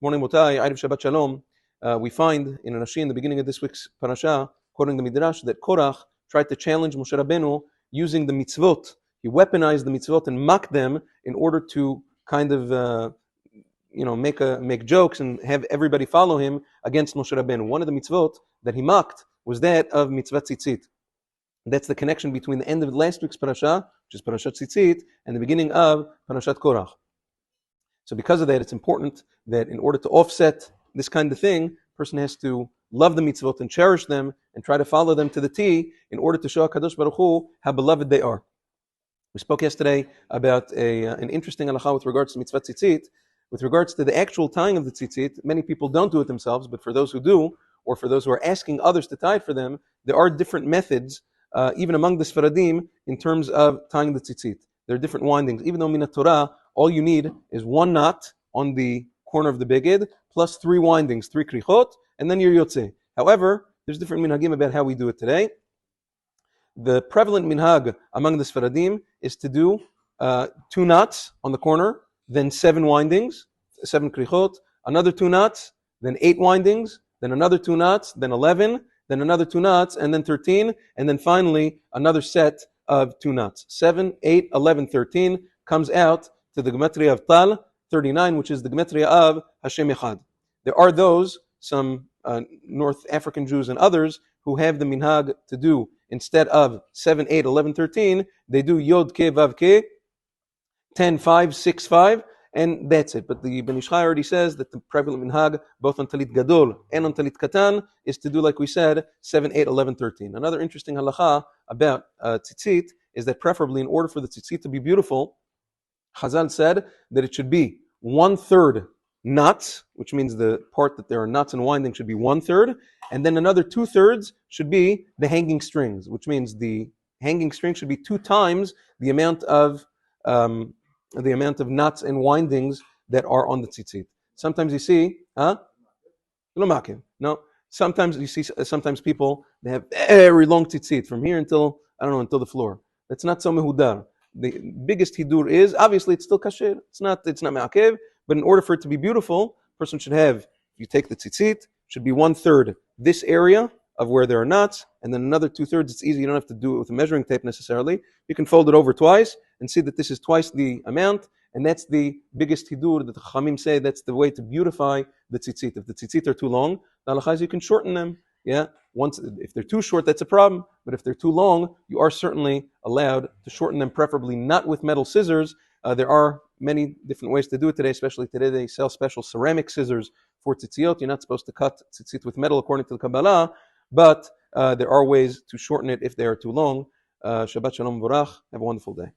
Morning Motai, Erev Shabbat Shalom. We find in Rashi in the beginning of this week's parasha, quoting the Midrash, that Korach tried to challenge Moshe Rabbeinu using the mitzvot. He weaponized the mitzvot and mocked them in order to kind of make jokes and have everybody follow him against Moshe Rabbeinu. One of the mitzvot that he mocked was that of mitzvah Tzizit. That's the connection between the end of last week's parasha, which is Parashat Tzizit, and the beginning of Parashat Korach. So because of that, it's important that in order to offset this kind of thing, a person has to love the mitzvot and cherish them and try to follow them to the T in order to show HaKadosh Baruch Hu how beloved they are. We spoke yesterday about an interesting halacha with regards to mitzvah tzitzit. With regards to the actual tying of the tzitzit, many people don't do it themselves, but for those who do, or for those who are asking others to tie it for them, there are different methods, even among the Sfaradim, in terms of tying the tzitzit. There are different windings. Even though Minat Torah, all you need is one knot on the corner of the beged, plus 3 windings, 3 krichot, and then you're yotze. However, there's different minhagim about how we do it today. The prevalent minhag among the Sfaradim is to do 2 knots on the corner, then 7 windings, 7 krichot, another 2 knots, then 8 windings, then another 2 knots, then 11, then another 2 knots, and then 13, and then finally another set of 2 knots. 7, 8, 11, 13 comes out to the gematria of Tal, 39, which is the gematria of Hashem Echad. There are those, some North African Jews and others, who have the minhag to do, instead of 7, 8, 11, 13, they do Yod Ke Vav Ke, 10, 5, 6, 5, and that's it. But the Ben Ish Chai already says that the prevalent minhag, both on Talit Gadol and on Talit Katan, is to do, like we said, 7, 8, 11, 13. Another interesting halacha about tzitzit is that preferably, in order for the tzitzit to be beautiful, Chazal said that it should be 1/3 knots, which means the part that there are knots and winding should be 1/3, and then another 2/3 should be the hanging strings, which means the hanging string should be 2 times the amount of knots and windings that are on the tzitzit. Sometimes you see, no. Sometimes you see, sometimes people, they have very long tzitzit from here until the floor. That's not so mehudar. The biggest hidur is, obviously it's still kasher, it's not me'akev, but in order for it to be beautiful, a person should have, if you take the tzitzit, should be 1/3 this area of where there are knots, and then another 2/3, it's easy, you don't have to do it with a measuring tape necessarily. You can fold it over twice and see that this is twice the amount, and that's the biggest hidur that the Chachamim say that's the way to beautify the tzitzit. If the tzitzit are too long, the halacha is you can shorten them. Yeah, once if they're too short, that's a problem. But if they're too long, you are certainly allowed to shorten them, preferably not with metal scissors. There are many different ways to do it today, especially today they sell special ceramic scissors for tzitziot. You're not supposed to cut tzitzit with metal according to the Kabbalah, but there are ways to shorten it if they are too long. Shabbat Shalom V'Rach. Have a wonderful day.